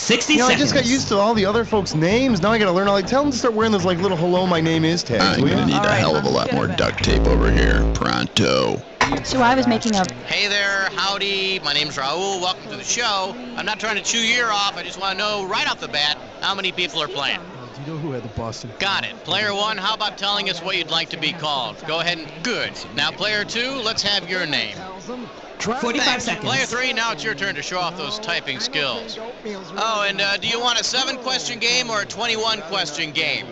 60 I seconds. just got used to all the other folks' names. Now I gotta learn all. Tell them to start wearing those, little hello, my name is tags. I'm gonna need a hell of a lot more duct tape over here. Pronto. So I was making a... Hey there, howdy, my name's Raul, welcome to the show. I'm not trying to chew your ear off, I just want to know right off the bat how many people are playing. Do you know who had the Boston? Got it. Player one, how about telling us what you'd like to be called? Go ahead and good. Now player two, let's have your name. 45 seconds. Player three, now it's your turn to show off those typing skills. Oh, and do you want a 7-question game or a 21-question game?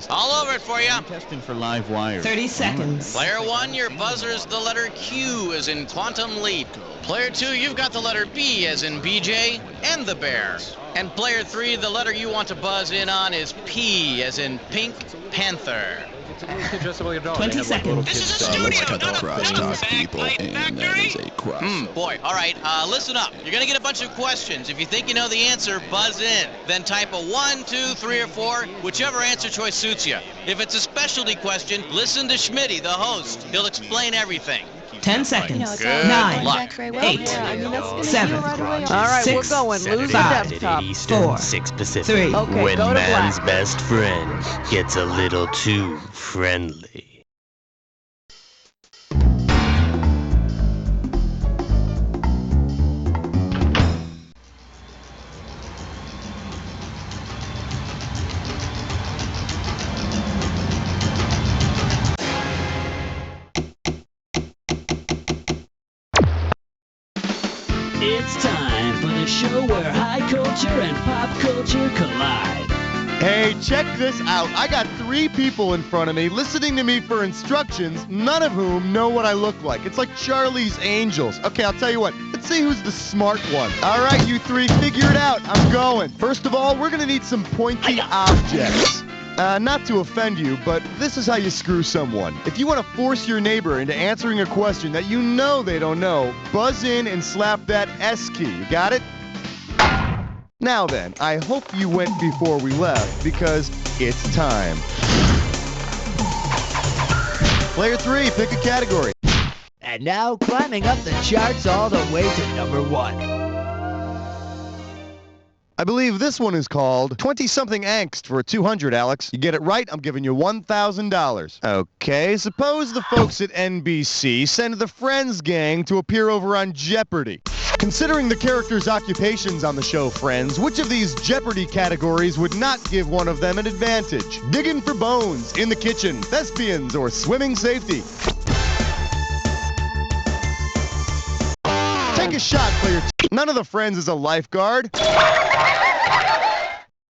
All over it for you. Testing for live wires. 30 seconds. Player one, your buzzer's the letter Q as in Quantum Leap. Player two, you've got the letter B as in BJ and the Bear. And player three, the letter you want to buzz in on is P as in Pink Panther. 20 seconds. This is a So let's studio, cut the not a crosstalk, factory. people, and that is a cross. Boy, all right, listen up. You're gonna get a bunch of questions. If you think you know the answer, buzz in. Then type a 1, 2, 3, or 4, whichever answer choice suits you. If it's a specialty question, listen to Schmitty, the host. He'll explain everything. 10 seconds. Good 9, luck. 8, 7, All right, 6, we're going. Lose the 5, desktop. Eastern, 4, 6 Pacific. 3. Okay, when go to man's black. best friend gets a little too friendly. It's time for the show where high culture and pop culture collide. Hey, check this out. I got 3 people in front of me listening to me for instructions, none of whom know what I look like. It's like Charlie's Angels. Okay, I'll tell you what. Let's see who's the smart one. All right, you 3, figure it out. I'm going. First of all, we're going to need some pointy objects. Not to offend you, but this is how you screw someone. If you want to force your neighbor into answering a question that you know they don't know, buzz in and slap that S key. You got it? Now then, I hope you went before we left, because it's time. Player 3, pick a category. And now climbing up the charts all the way to number 1. I believe this one is called 20-something angst for 200, Alex. You get it right, I'm giving you $1,000. Okay, suppose the folks at NBC send the Friends gang to appear over on Jeopardy. Considering the characters' occupations on the show Friends, which of these Jeopardy categories would not give one of them an advantage? Digging for bones, in the kitchen, thespians, or swimming safety? Take a shot, player 2. None of the Friends is a lifeguard.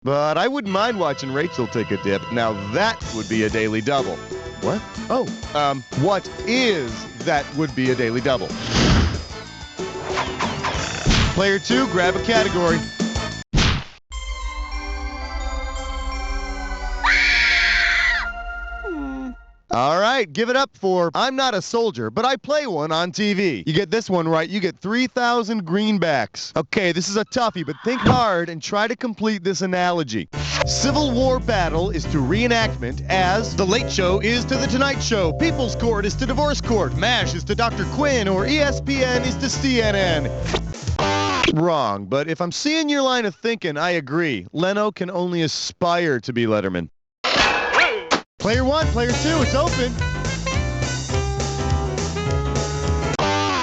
But I wouldn't mind watching Rachel take a dip. Now that would be a daily double. What? Oh, what is that would be a daily double? Player 2, grab a category. All right, give it up for I'm not a soldier, but I play one on TV. You get this one right, you get 3,000 greenbacks. Okay, this is a toughie, but think hard and try to complete this analogy. Civil War battle is to reenactment as The Late Show is to The Tonight Show, People's Court is to Divorce Court, MASH is to Dr. Quinn, or ESPN is to CNN. Wrong, but if I'm seeing your line of thinking, I agree. Leno can only aspire to be Letterman. Player 1, player 2, it's open.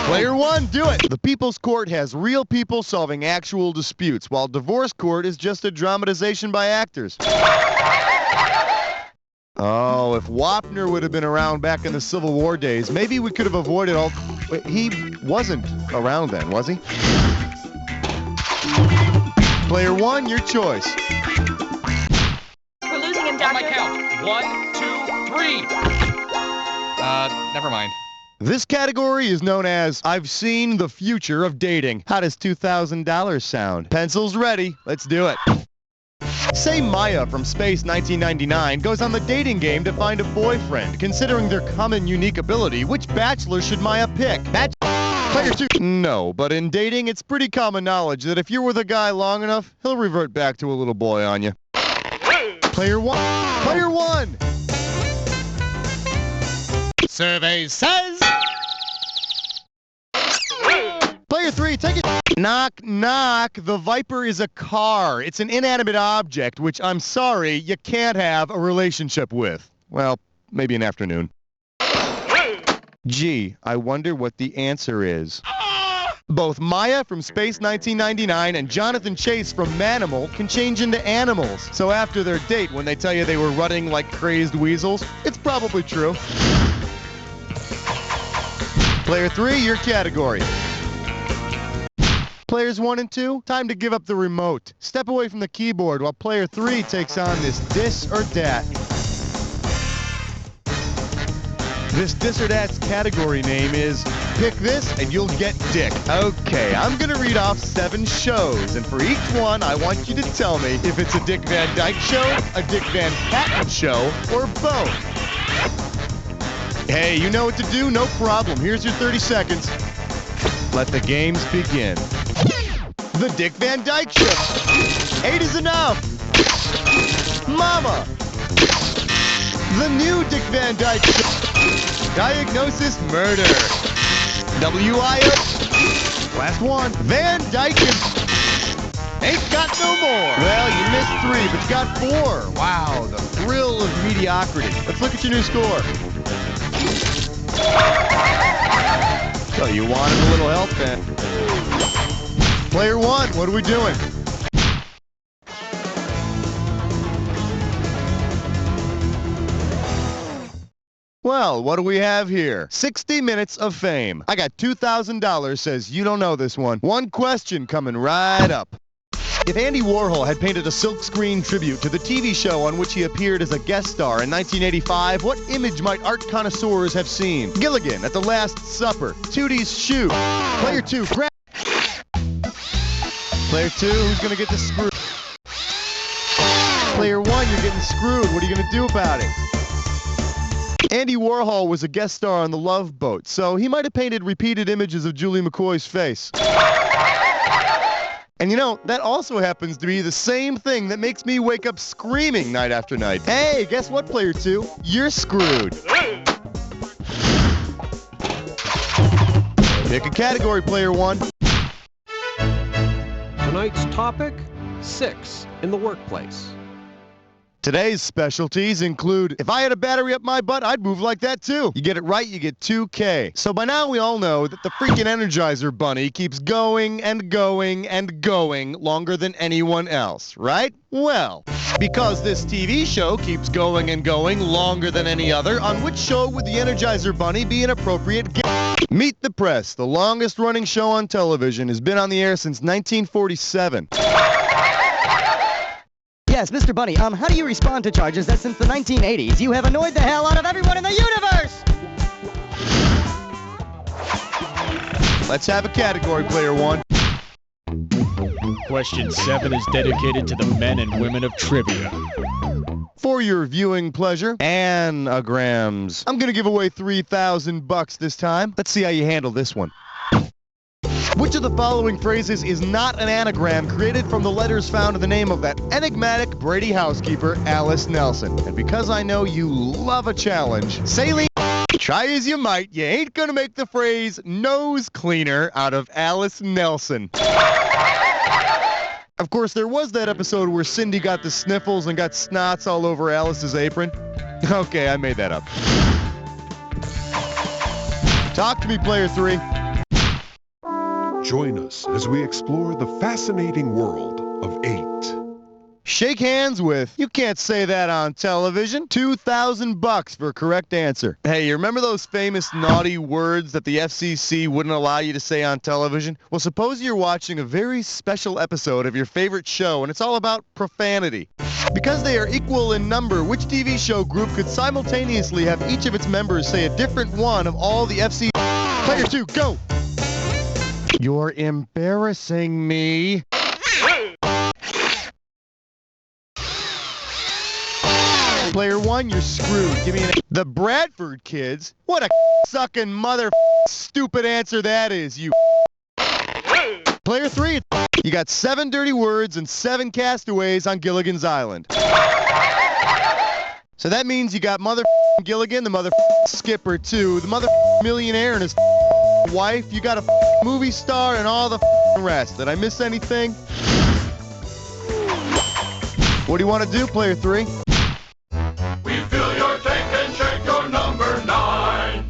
Player 1, do it. The People's Court has real people solving actual disputes, while Divorce Court is just a dramatization by actors. Oh, if Wapner would have been around back in the Civil War days, maybe we could have avoided all... Wait, he wasn't around then, was he? Player 1, your choice. We're losing him, On Doctor. my count. 1, 2, 3. Never mind. This category is known as I've Seen the Future of Dating. How does $2,000 sound? Pencils ready. Let's do it. Say Maya from Space 1999 goes on the dating game to find a boyfriend. Considering their common unique ability, which bachelor should Maya pick? Player 2. No, but in dating, it's pretty common knowledge that if you're with a guy long enough, he'll revert back to a little boy on you. Player 1. Player 1. Survey says... Player 3, take it. Knock, knock. The Viper is a car. It's an inanimate object, which I'm sorry, you can't have a relationship with. Well, maybe an afternoon. Gee, I wonder what the answer is. Both Maya from Space 1999 and Jonathan Chase from Manimal can change into animals. So after their date, when they tell you they were running like crazed weasels, it's probably true. Player 3, your category. Players 1 and 2, time to give up the remote. Step away from the keyboard while player 3 takes on this dis or dat. This dis or dat's category name is Pick This and You'll Get Dick. Okay, I'm gonna read off 7 shows, and for each one, I want you to tell me if it's a Dick Van Dyke show, a Dick Van Patten show, or both. Hey, you know what to do? No problem. Here's your 30 seconds. Let the games begin. The Dick Van Dyke Show. 8 is enough. Mama. The new Dick Van Dyke Show. Diagnosis Murder. WIO. Last one. Van Dyke ain't got no more. Well, you missed 3, but you got 4. Wow, the thrill of mediocrity. Let's look at your new score. So you wanted a little help then. Player 1, what are we doing? Well, what do we have here? 60 minutes of fame. I got $2,000, says you don't know this one. One question coming right up. If Andy Warhol had painted a silkscreen tribute to the TV show on which he appeared as a guest star in 1985, what image might art connoisseurs have seen? Gilligan at the Last Supper. Tootie's shoe. Player 2, grab. Player 2, who's going to get the screw? Player 1, you're getting screwed. What are you going to do about it? Andy Warhol was a guest star on The Love Boat, so he might have painted repeated images of Julie McCoy's face. And you know, that also happens to be the same thing that makes me wake up screaming night after night. Hey, guess what, Player 2? You're screwed. Pick a category, Player 1. Tonight's topic, 6 in the workplace. Today's specialties include, if I had a battery up my butt, I'd move like that too. You get it right, you get 2K. So by now we all know that the freaking Energizer Bunny keeps going and going and going longer than anyone else, right? Well, because this TV show keeps going and going longer than any other, on which show would the Energizer Bunny be an appropriate guest? Meet the Press, the longest running show on television, has been on the air since 1947. Yes, Mr. Bunny, how do you respond to charges that since the 1980s you have annoyed the hell out of everyone in the universe? Let's have a category, Player 1. Question 7 is dedicated to the men and women of trivia. For your viewing pleasure, anagrams. I'm gonna give away $3,000 this time. Let's see how you handle this one. Which of the following phrases is not an anagram created from the letters found in the name of that enigmatic Brady housekeeper, Alice Nelson? And because I know you love a challenge, Saline, try as you might, you ain't gonna make the phrase nose cleaner out of Alice Nelson. Of course, there was that episode where Cindy got the sniffles and got snots all over Alice's apron. Okay, I made that up. Talk to me, Player 3. Join us as we explore the fascinating world of 8. Shake hands with, you can't say that on television, $2,000 for a correct answer. Hey, you remember those famous naughty words that the FCC wouldn't allow you to say on television? Well, suppose you're watching a very special episode of your favorite show and it's all about profanity. Because they are equal in number, which TV show group could simultaneously have each of its members say a different one of all the FCC? Player 2, go! You're embarrassing me. Player 1, you're screwed. Give me the Bradford Kids? What a sucking mother stupid answer that is, you. Player 3, you got 7 dirty words and 7 castaways on Gilligan's Island. So that means you got mother Gilligan, the mother skipper too, the mother millionaire and his wife, you got a movie star, and all the rest. Did I miss anything? What do you want to do, player 3? We fill your tank and check your number 9.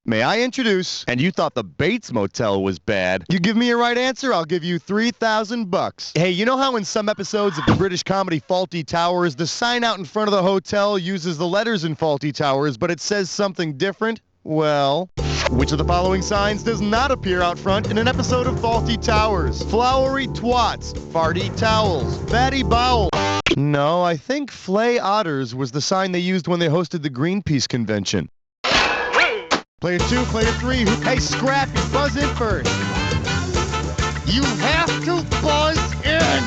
May I introduce, and you thought the Bates Motel was bad. You give me a right answer, I'll give you $3,000. Hey, you know how in some episodes of the British comedy Fawlty Towers, the sign out in front of the hotel uses the letters in Fawlty Towers, but it says something different? Well, which of the following signs does not appear out front in an episode of Fawlty Towers? Flowery twats, farty towels, fatty bowels. No, I think flay otters was the sign they used when they hosted the Greenpeace convention. Player 2, player 3. Hey, Scrappy, buzz in first. You have to buzz in.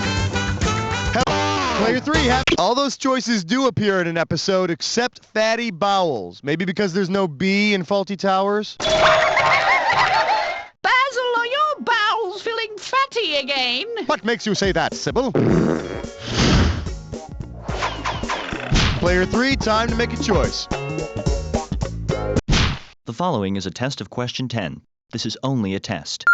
Player 3, all those choices do appear in an episode except fatty bowels. Maybe because there's no B in Fawlty Towers? Basil, are your bowels feeling fatty again? What makes you say that, Sybil? Player 3, time to make a choice. The following is a test of question 10. This is only a test.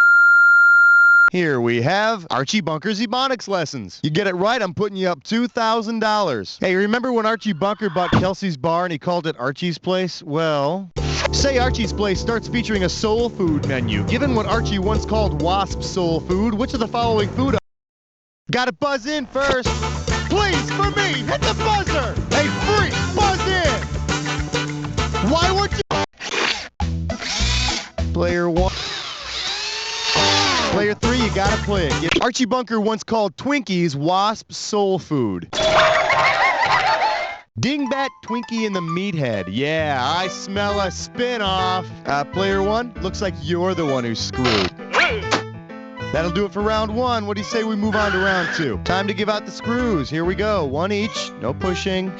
Here we have Archie Bunker's Ebonics lessons. You get it right, I'm putting you up $2,000. Hey, remember when Archie Bunker bought Kelsey's bar and he called it Archie's Place? Well, say Archie's Place starts featuring a soul food menu. Given what Archie once called Wasp soul food, which of the following food... Gotta buzz in first. Please, for me, hit the buzzer. Hey, freak, buzz in. Why would you... Player 1. Player 3, you gotta play it. Archie Bunker once called Twinkies Wasp soul food. Dingbat Twinkie in the Meathead. Yeah, I smell a spin-off. Player 1, looks like you're the one who's screwed. That'll do it for round 1. What do you say we move on to round 2? Time to give out the screws. Here we go. 1 each. No pushing.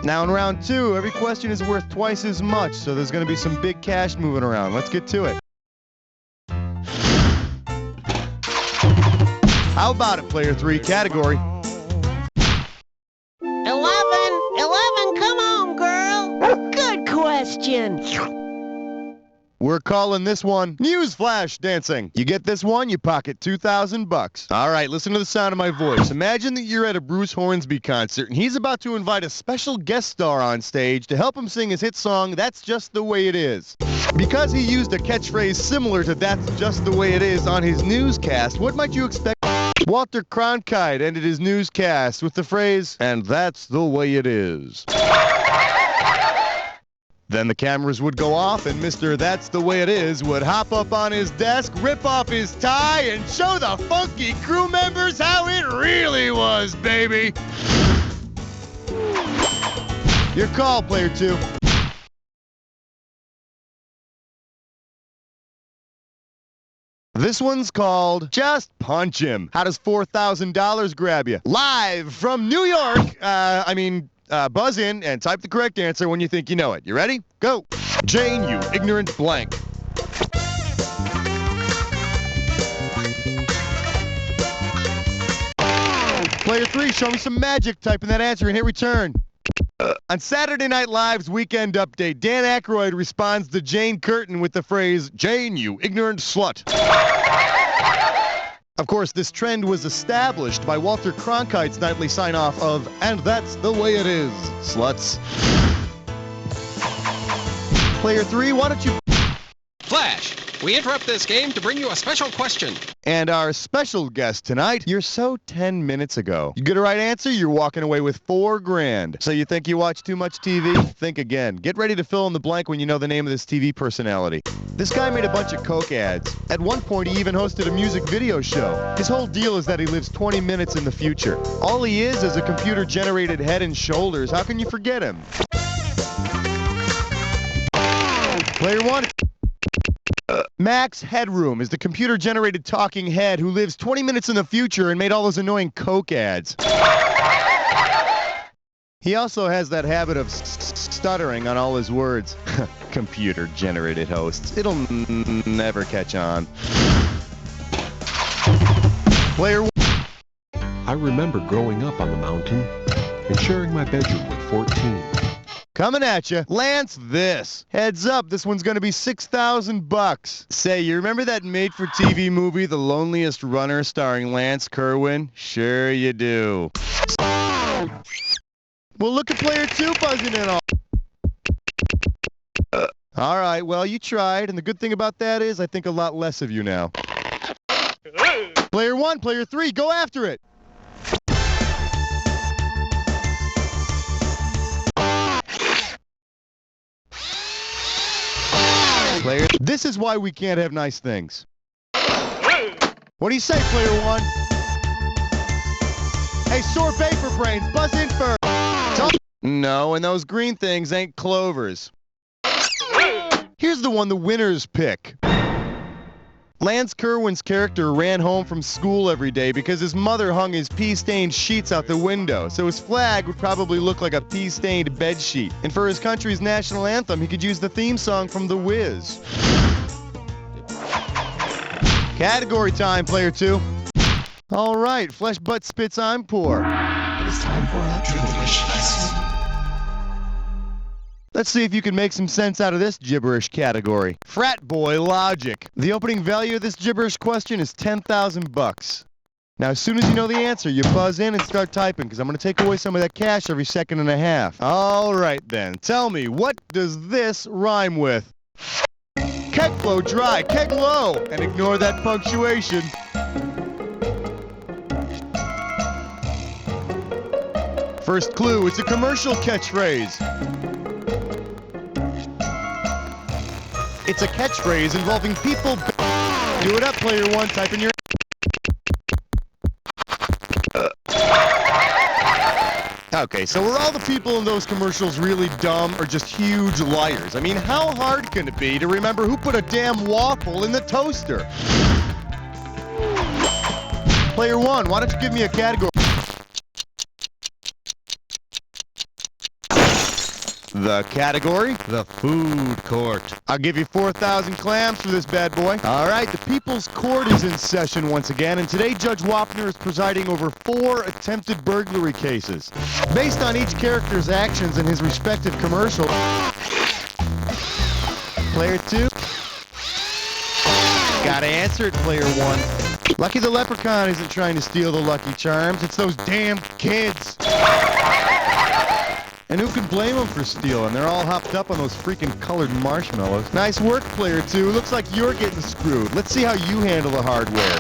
Now in round 2, every question is worth twice as much, so there's going to be some big cash moving around. Let's get to it. How about it, player 3? Category. 11, come on, girl. Good question. We're calling this one Newsflash Dancing. You get this one, you pocket $2,000. All right, listen to the sound of my voice. Imagine that you're at a Bruce Hornsby concert, and he's about to invite a special guest star on stage to help him sing his hit song, That's Just the Way It Is. Because he used a catchphrase similar to That's Just the Way It Is on his newscast, what might you expect? Walter Cronkite ended his newscast with the phrase, and that's the way it is. Then the cameras would go off, and Mr. That's the Way It Is would hop up on his desk, rip off his tie, and show the funky crew members how it really was, baby. Your call, player 2. This one's called Just Punch Him. How does $4,000 grab you? Live from New York, buzz in and type the correct answer when you think you know it. You ready? Go. Jane, you ignorant blank. Player 3, show me some magic. Type in that answer and hit return. On Saturday Night Live's Weekend Update, Dan Aykroyd responds to Jane Curtin with the phrase, Jane, you ignorant slut. Of course, this trend was established by Walter Cronkite's nightly sign-off of, and that's the way it is, sluts. Player 3, why don't you... Flash, we interrupt this game to bring you a special question. And our special guest tonight, you're so 10 minutes ago. You get a right answer, you're walking away with $4,000. So you think you watch too much TV? Think again. Get ready to fill in the blank when you know the name of this TV personality. This guy made a bunch of Coke ads. At one point, he even hosted a music video show. His whole deal is that he lives 20 minutes in the future. All he is a computer-generated head and shoulders. How can you forget him? Player 1. Max Headroom is the computer-generated talking head who lives 20 minutes in the future and made all those annoying Coke ads. He also has that habit of stuttering on all his words. Computer-generated hosts. It'll never catch on. Player 1. I remember growing up on the mountain and sharing my bedroom with 14. Coming at you. Lance, this. Heads up, this one's gonna be $6,000. Say, you remember that made-for-TV movie, The Loneliest Runner, starring Lance Kerwin? Sure you do. Well, look at player 2 buzzing in all. All right, well, you tried, and the good thing about that is I think a lot less of you now. Player 1, player 3, go after it. Player, this is why we can't have nice things. What do you say, player 1? Hey, sorbet for brains, buzz in first. No, and those green things ain't clovers. Here's the one the winners pick. Lance Kerwin's character ran home from school every day because his mother hung his pea-stained sheets out the window, so his flag would probably look like a pea-stained bedsheet. And for his country's national anthem, he could use the theme song from The Wiz. Category time, player 2. All right, flesh, butt, spits, I'm poor. It is time for our Gibberish. Let's see if you can make some sense out of this gibberish category. Frat boy logic. The opening value of this gibberish question is $10,000. Now, as soon as you know the answer, you buzz in and start typing, because I'm going to take away some of that cash every second and a half. All right, then. Tell me, what does this rhyme with? Keg flow dry, keg low, and ignore that punctuation. First clue, it's a commercial catchphrase. It's a catchphrase involving people. Do it up, player 1. Type in your. Okay, so were all the people in those commercials really dumb or just huge liars? I mean, how hard can it be to remember who put a damn waffle in the toaster? Player 1, why don't you give me a category? The category? The food court. I'll give you 4,000 clams for this bad boy. All right, the People's Court is in session once again, and today Judge Wapner is presiding over 4 attempted burglary cases. Based on each character's actions in his respective commercial. Player 2. Gotta answer it, player 1. Lucky the Leprechaun isn't trying to steal the Lucky Charms. It's those damn kids. And who can blame them for stealing? They're all hopped up on those freaking colored marshmallows. Nice work, player 2. Looks like you're getting screwed. Let's see how you handle the hardware.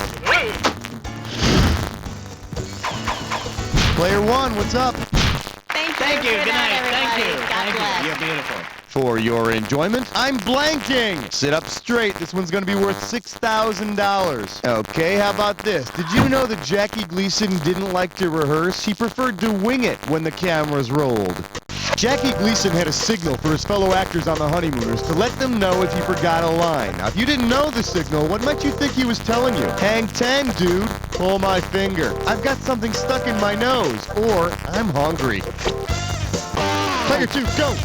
Player 1, what's up? Thank you. Good night. Thank you. You're beautiful. For your enjoyment, I'm blanking. Sit up straight. This one's going to be worth $6,000. Okay, how about this? Did you know that Jackie Gleason didn't like to rehearse? He preferred to wing it when the cameras rolled. Jackie Gleason had a signal for his fellow actors on The Honeymooners to let them know if he forgot a line. Now, if you didn't know the signal, what might you think he was telling you? Hang 10, dude. Pull my finger. I've got something stuck in my nose. Or, I'm hungry. Player 2, go!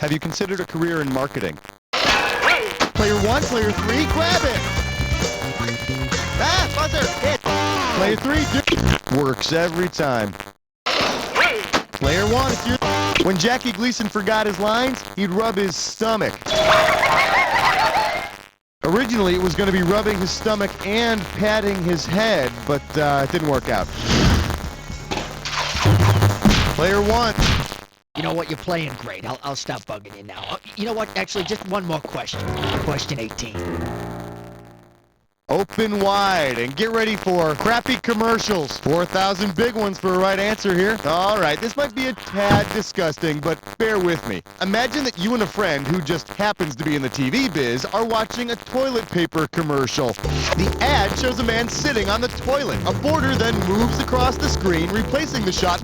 Have you considered a career in marketing? Player 1, player 3, grab it! Ah, buzzer, hit! Player 3, works every time. Player 1, it's your... When Jackie Gleason forgot his lines, he'd rub his stomach. Originally, it was going to be rubbing his stomach and patting his head, but it didn't work out. Player 1. You know what? You're playing great. I'll stop bugging you now. You know what? Actually, just one more question. Question 18. Open wide and get ready for crappy commercials. 4,000 big ones for a right answer here. All right, this might be a tad disgusting, but bear with me. Imagine that you and a friend who just happens to be in the TV biz are watching a toilet paper commercial. The ad shows a man sitting on the toilet. A border then moves across the screen, replacing the shot.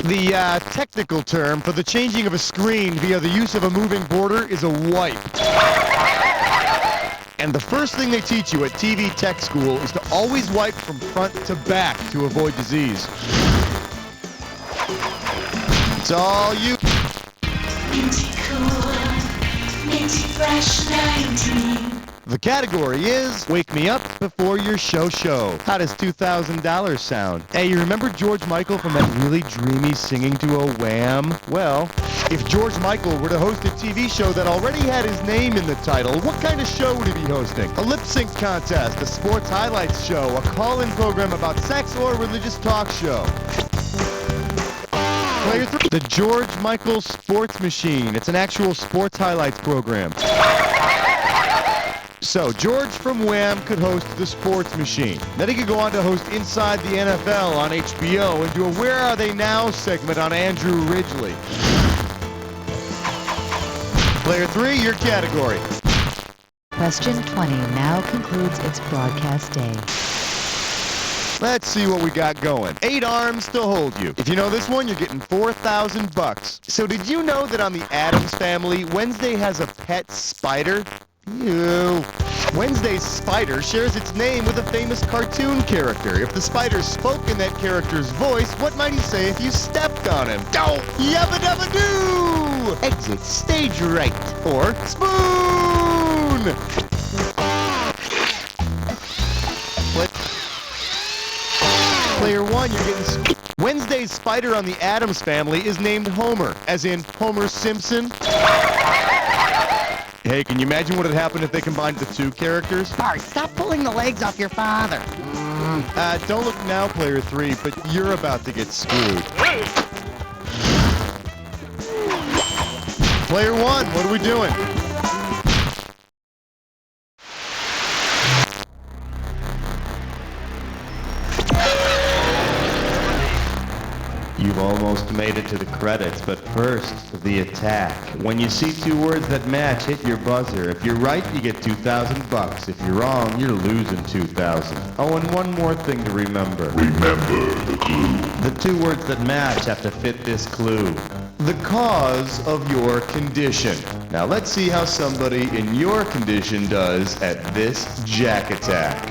The technical term for the changing of a screen via the use of a moving border is a wipe. And the first thing they teach you at TV tech school is to always wipe from front to back to avoid disease. It's all you. Minty cool, minty fresh 19. The category is Wake Me Up Before Your Show. How does $2,000 sound? Hey, you remember George Michael from that really dreamy singing duo Wham? Well, if George Michael were to host a TV show that already had his name in the title, what kind of show would he be hosting? A lip sync contest, a sports highlights show, a call-in program about sex, or a religious talk show? Player 3, the George Michael Sports Machine. It's an actual sports highlights program. So, George from Wham could host the Sports Machine. Then he could go on to host Inside the NFL on HBO and do a Where Are They Now segment on Andrew Ridgeley. Player 3, your category. Question 20 now concludes its broadcast day. Let's see what we got going. 8 arms to hold you. If you know this one, you're getting $4,000. So did you know that on the Addams Family, Wednesday has a pet spider? Ew. Wednesday's spider shares its name with a famous cartoon character. If the spider spoke in that character's voice, what might he say if you stepped on him? Oh, yabba dabba doo! Exit stage right. Or spoon! Player 1, you're getting... Wednesday's spider on the Addams Family is named Homer, as in Homer Simpson. Hey, can you imagine what would happen if they combined the 2 characters? Bart, stop pulling the legs off your father. Don't look now, Player 3, but you're about to get screwed. Player 1, what are we doing? You've almost made it to the credits, but first, the attack. When you see 2 words that match, hit your buzzer. If you're right, you get $2,000. If you're wrong, you're losing $2,000. Oh, and one more thing to remember. Remember the clue. The 2 words that match have to fit this clue. The cause of your condition. Now let's see how somebody in your condition does at this jack attack.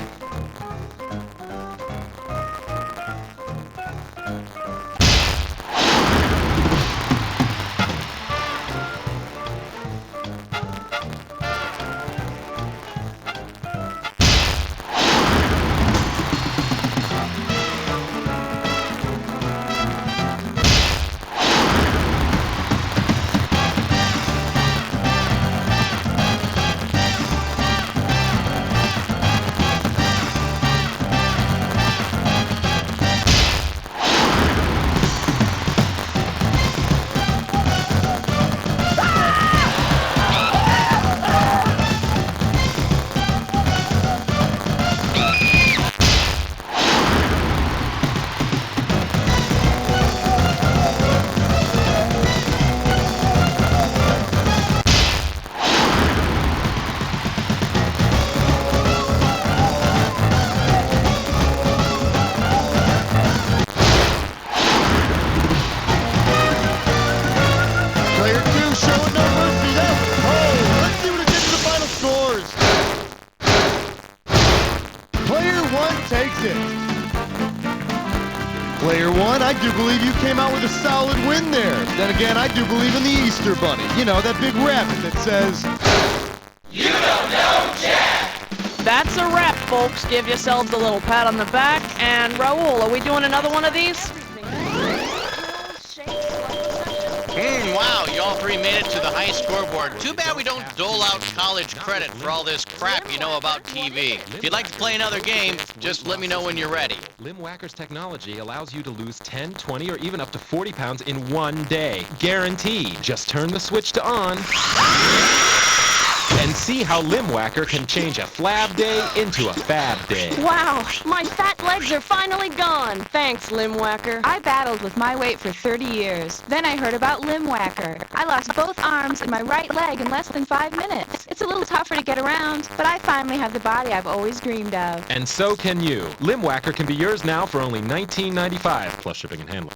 Takes it. Player 1, I do believe you came out with a solid win there. Then again, I do believe in the Easter Bunny. You know, that big rabbit that says... You don't know Jack! That's a wrap, folks. Give yourselves a little pat on the back. And Raul, are we doing another one of these? Wow, you all 3 made it to the high scoreboard. Too bad we don't dole out college credit for all this crap you know about TV. If you'd like to play another game, just let me know when you're ready. Limwacker's technology allows you to lose 10, 20, or even up to 40 pounds in one day. Guaranteed. Just turn the switch to on. And see how Limwacker can change a flab day into a fab day. Wow, my fat legs are finally gone. Thanks, Limwacker. I battled with my weight for 30 years. Then I heard about Limwacker. I lost both arms and my right leg in less than 5 minutes. It's a little tougher to get around, but I finally have the body I've always dreamed of. And so can you. Limwacker can be yours now for only $19.95 plus shipping and handling.